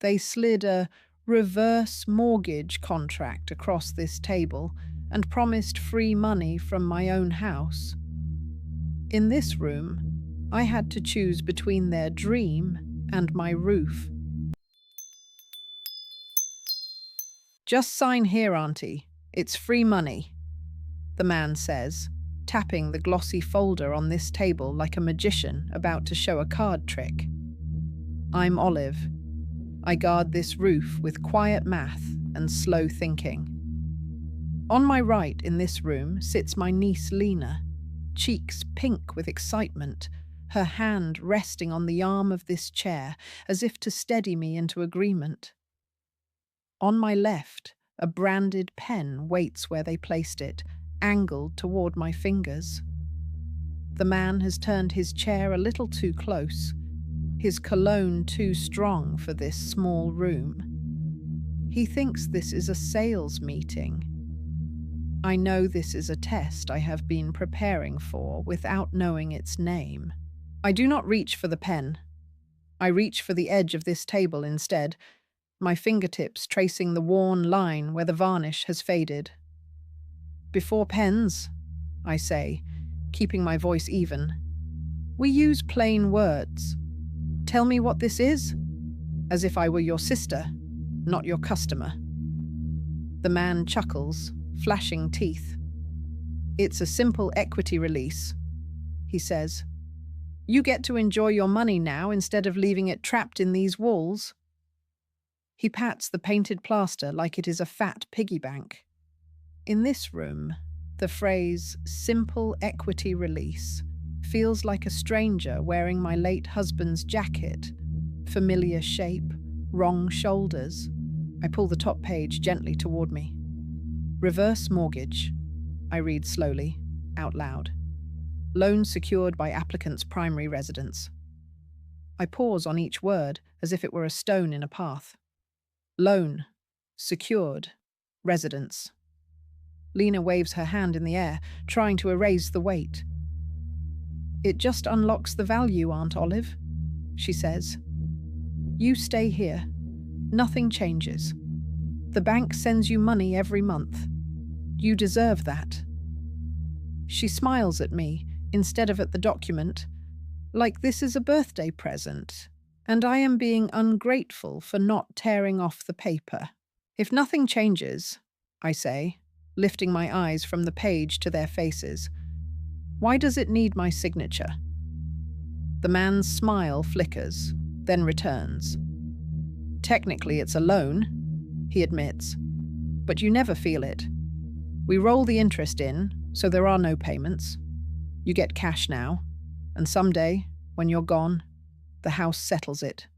They slid a reverse mortgage contract across this table and promised free money from my own house. In this room, I had to choose between their dream and my roof. "Just sign here, Auntie. It's free money," the man says, tapping the glossy folder on this table like a magician about to show a card trick. I'm Olive. I guard this roof with quiet math and slow thinking. On my right in this room sits my niece Lena, cheeks pink with excitement, her hand resting on the arm of this chair as if to steady me into agreement. On my left, a branded pen waits where they placed it, angled toward my fingers. The man has turned his chair a little too close, his cologne too strong for this small room. He thinks this is a sales meeting. I know this is a test I have been preparing for without knowing its name. I do not reach for the pen. I reach for the edge of this table instead, my fingertips tracing the worn line where the varnish has faded. "Before pens," I say, keeping my voice even, "we use plain words. Tell me what this is, as if I were your sister, not your customer." The man chuckles, flashing teeth. "It's a simple equity release," he says. "You get to enjoy your money now instead of leaving it trapped in these walls." He pats the painted plaster like it is a fat piggy bank. In this room, the phrase "simple equity release" feels like a stranger wearing my late husband's jacket. Familiar shape, wrong shoulders. I pull the top page gently toward me. "Reverse mortgage," I read slowly, out loud. "Loan secured by applicant's primary residence." I pause on each word as if it were a stone in a path. Loan, secured, residence. Lena waves her hand in the air, trying to erase the weight. "It just unlocks the value, Aunt Olive," she says. "You stay here. Nothing changes. The bank sends you money every month. You deserve that." She smiles at me instead of at the document, like this is a birthday present, and I am being ungrateful for not tearing off the paper. "If nothing changes," I say, lifting my eyes from the page to their faces, "why does it need my signature?" The man's smile flickers, then returns. "Technically it's a loan," he admits, "but you never feel it. We roll the interest in, so there are no payments. You get cash now, and someday, when you're gone, the house settles it.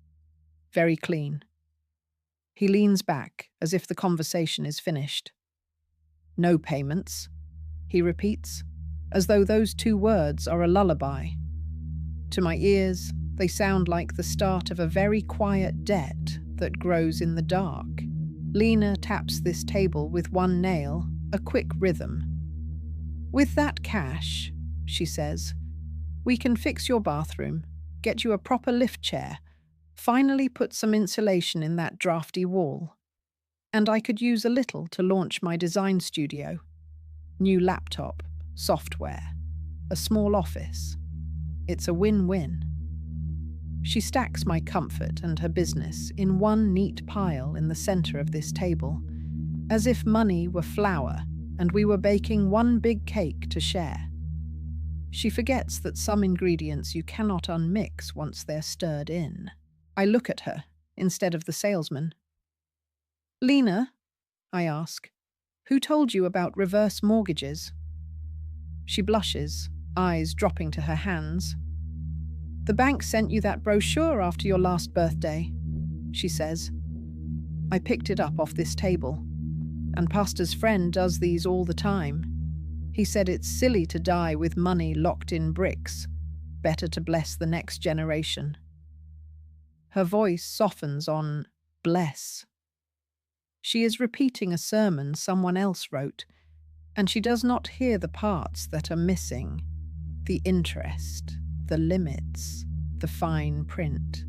Very clean." He leans back as if the conversation is finished. "No payments," he repeats, as though those two words are a lullaby. To my ears, they sound like the start of a very quiet debt that grows in the dark. Lena taps this table with one nail, a quick rhythm. "With that cash," she says, "we can fix your bathroom, get you a proper lift chair, finally put some insulation in that drafty wall. And I could use a little to launch my design studio. New laptop, software, a small office. It's a win-win." She stacks my comfort and her business in one neat pile in the center of this table, as if money were flour and we were baking one big cake to share. She forgets that some ingredients you cannot unmix once they're stirred in. I look at her instead of the salesman. "Lena," I ask, "who told you about reverse mortgages?" She blushes, eyes dropping to her hands. "The bank sent you that brochure after your last birthday," she says. "I picked it up off this table, and Pastor's friend does these all the time. He said it's silly to die with money locked in bricks. Better to bless the next generation." Her voice softens on bless. She is repeating a sermon someone else wrote, and she does not hear the parts that are missing. The interest, the limits, the fine print.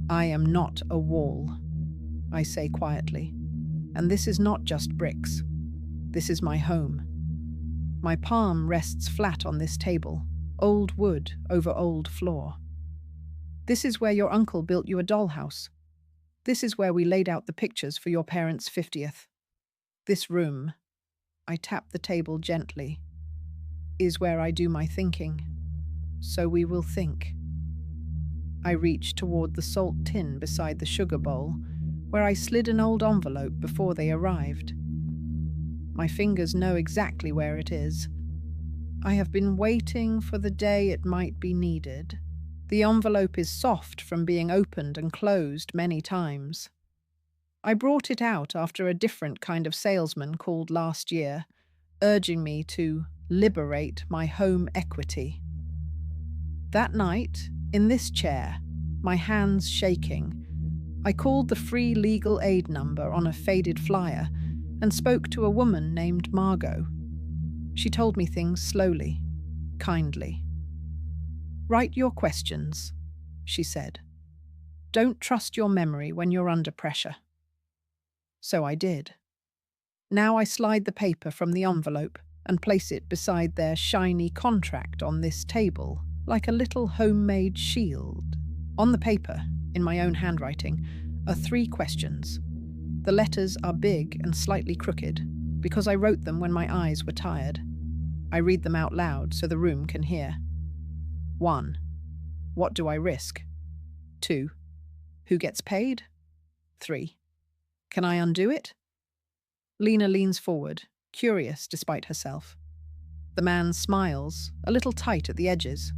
I am not a wall. I say quietly. And this is not just bricks. This is my home. My palm rests flat on this table, old wood over old floor. This is where your uncle built you a dollhouse. This is where we laid out the pictures for your parents' 50th. This room, I tap the table gently, is where I do my thinking. So we will think. I reach toward the salt tin beside the sugar bowl, where I slid an old envelope before they arrived. My fingers know exactly where it is. I have been waiting for the day it might be needed. The envelope is soft from being opened and closed many times. I brought it out after a different kind of salesman called last year, urging me to liberate my home equity. That night, in this chair, my hands shaking, I called the free legal aid number on a faded flyer and spoke to a woman named Margot. She told me things slowly, kindly. "Write your questions," she said. "Don't trust your memory when you're under pressure." So I did. Now I slide the paper from the envelope and place it beside their shiny contract on this table, like a little homemade shield. On the paper, in my own handwriting, are 3 questions. The letters are big and slightly crooked, because I wrote them when my eyes were tired. I read them out loud so the room can hear. 1. What do I risk? 2. Who gets paid? 3. Can I undo it? Lena leans forward, curious despite herself. The man smiles, a little tight at the edges.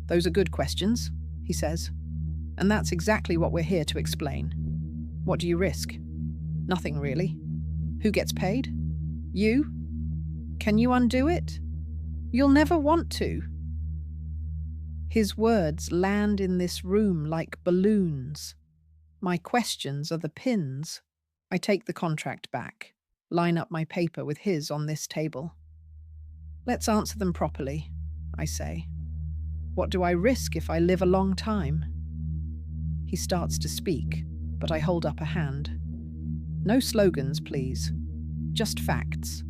"Those are good questions," he says. "And that's exactly what we're here to explain. What do you risk? Nothing really. Who gets paid? You? Can you undo it? You'll never want to." His words land in this room like balloons. My questions are the pins. I take the contract back, line up my paper with his on this table. "Let's answer them properly," I say. "What do I risk if I live a long time?" He starts to speak, but I hold up a hand. "No slogans, please. Just facts."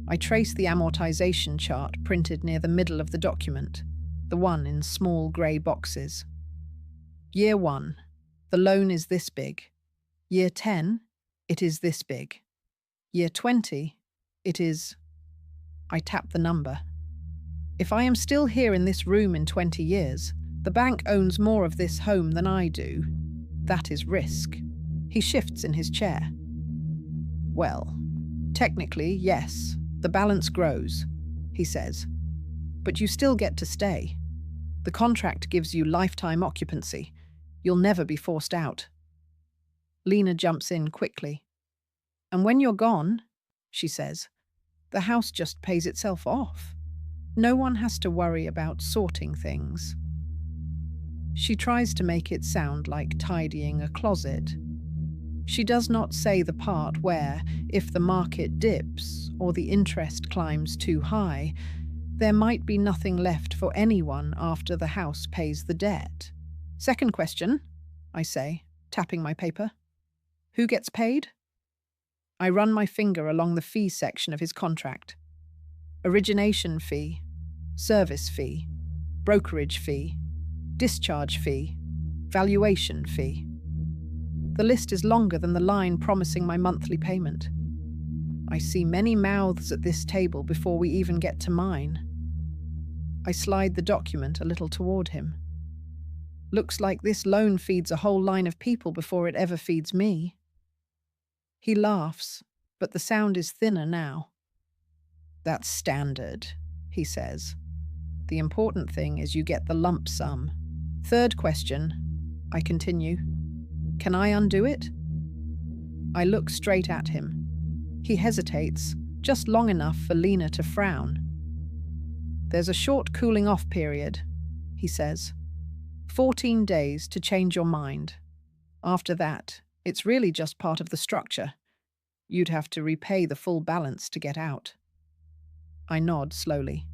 I trace the amortization chart printed near the middle of the document, the one in small grey boxes. Year 1, the loan is this big. Year 10, it is this big. Year 20, it is... I tap the number. If I am still here in this room in 20 years, the bank owns more of this home than I do. That is risk. He shifts in his chair. "Well, technically, yes, the balance grows," he says. "But you still get to stay. The contract gives you lifetime occupancy. You'll never be forced out." Lena jumps in quickly. "And when you're gone," she says, "the house just pays itself off. No one has to worry about sorting things." She tries to make it sound like tidying a closet. She does not say the part where, if the market dips or the interest climbs too high, there might be nothing left for anyone after the house pays the debt. "Second question," I say, tapping my paper. "Who gets paid?" I run my finger along the fee section of his contract. Origination fee, service fee, brokerage fee, discharge fee, valuation fee. The list is longer than the line promising my monthly payment. I see many mouths at this table before we even get to mine. I slide the document a little toward him. "Looks like this loan feeds a whole line of people before it ever feeds me." He laughs, but the sound is thinner now. "That's standard," he says. "The important thing is you get the lump sum. Third question," I continue. "Can I undo it?" I look straight at him. He hesitates, just long enough for Lena to frown. "There's a short cooling off period," he says. 14 days to change your mind. After that, it's really just part of the structure. You'd have to repay the full balance to get out." I nod slowly.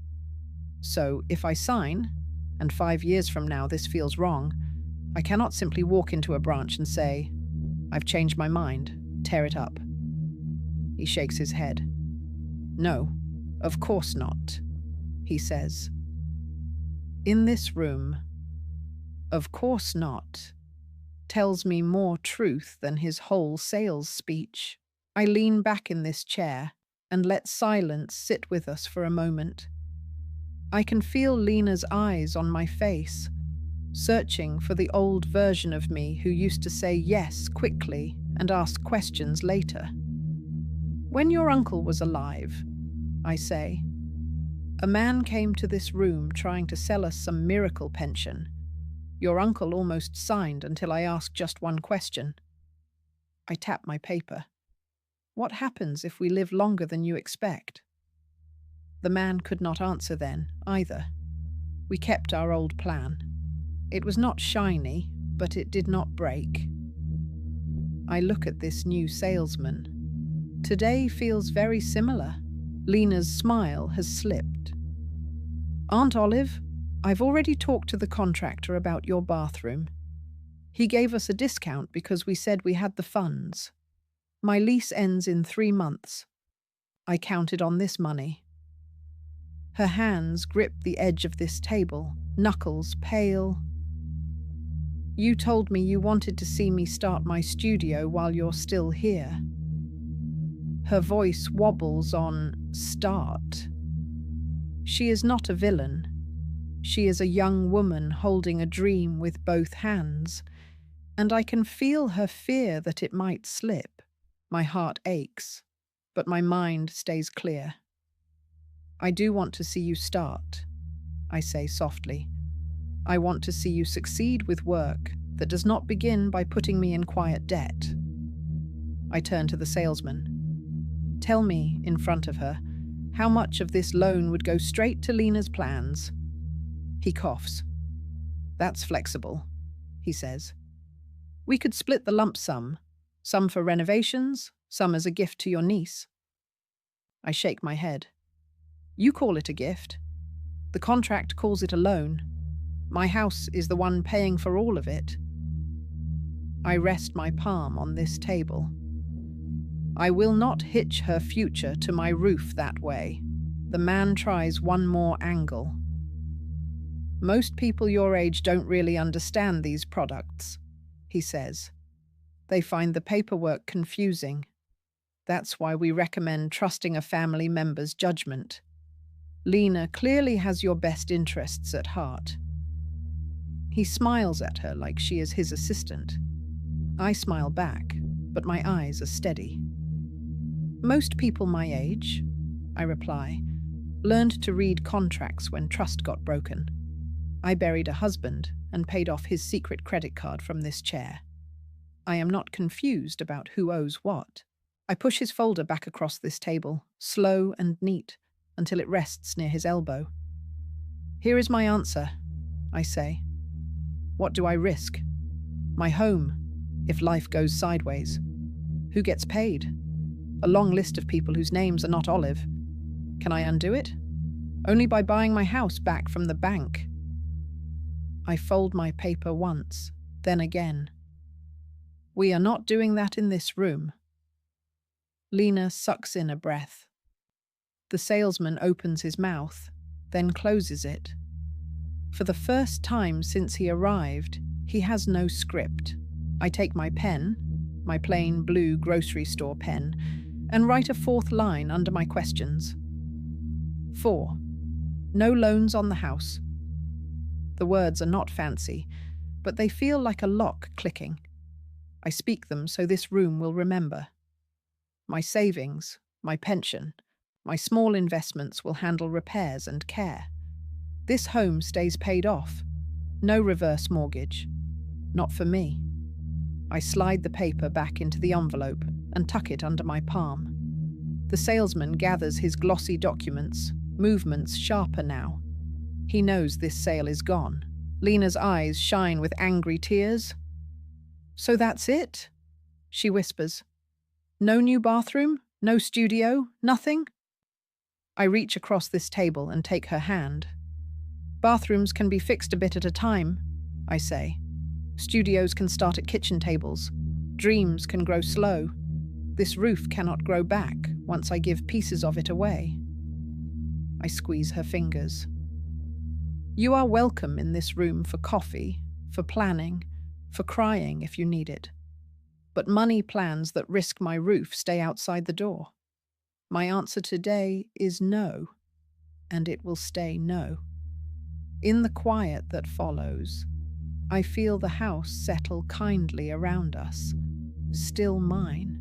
"So, if I sign, and 5 years from now this feels wrong, I cannot simply walk into a branch and say, I've changed my mind. Tear it up. He shakes his head. No, of course not, he says. In this room, of course not, tells me more truth than his whole sales speech. I lean back in this chair and let silence sit with us for a moment. I can feel Lena's eyes on my face, searching for the old version of me who used to say yes quickly and ask questions later. When your uncle was alive, I say, a man came to this room trying to sell us some miracle pension. Your uncle almost signed until I asked just one question. I tap my paper. What happens if we live longer than you expect? The man could not answer then, either. We kept our old plan. It was not shiny, but it did not break. I look at this new salesman. Today feels very similar. Lena's smile has slipped. Aunt Olive, I've already talked to the contractor about your bathroom. He gave us a discount because we said we had the funds. My lease ends in 3 months. I counted on this money. Her hands grip the edge of this table, knuckles pale. You told me you wanted to see me start my studio while you're still here. Her voice wobbles on start. She is not a villain. She is a young woman holding a dream with both hands, and I can feel her fear that it might slip. My heart aches, but my mind stays clear. I do want to see you start, I say softly. I want to see you succeed with work that does not begin by putting me in quiet debt. I turn to the salesman. Tell me, in front of her, how much of this loan would go straight to Lena's plans. He coughs. That's flexible, he says. We could split the lump sum, some for renovations, some as a gift to your niece. I shake my head. You call it a gift. The contract calls it a loan. My house is the one paying for all of it. I rest my palm on this table. I will not hitch her future to my roof that way. The man tries one more angle. Most people your age don't really understand these products, he says. They find the paperwork confusing. That's why we recommend trusting a family member's judgment. Lena clearly has your best interests at heart. He smiles at her like she is his assistant. I smile back, but my eyes are steady. Most people my age, I reply, learned to read contracts when trust got broken. I buried a husband and paid off his secret credit card from this chair. I am not confused about who owes what. I push his folder back across this table, slow and neat, until it rests near his elbow. Here is my answer, I say. What do I risk? My home, if life goes sideways. Who gets paid? A long list of people whose names are not Olive. Can I undo it? Only by buying my house back from the bank. I fold my paper once, then again. We are not doing that in this room. Lena sucks in a breath. The salesman opens his mouth, then closes it. For the first time since he arrived, he has no script. I take my pen, my plain blue grocery store pen, and write a 4th line under my questions. 4. No loans on the house. The words are not fancy, but they feel like a lock clicking. I speak them so this room will remember. My savings, my pension, my small investments will handle repairs and care. This home stays paid off. No reverse mortgage. Not for me. I slide the paper back into the envelope and tuck it under my palm. The salesman gathers his glossy documents, movements sharper now. He knows this sale is gone. Lena's eyes shine with angry tears. So that's it? She whispers. No new bathroom? No studio? Nothing? I reach across this table and take her hand. Bathrooms can be fixed a bit at a time, I say. Studios can start at kitchen tables. Dreams can grow slow. This roof cannot grow back once I give pieces of it away. I squeeze her fingers. You are welcome in this room for coffee, for planning, for crying if you need it. But money plans that risk my roof stay outside the door. My answer today is no, and it will stay no. In the quiet that follows, I feel the house settle kindly around us, still mine.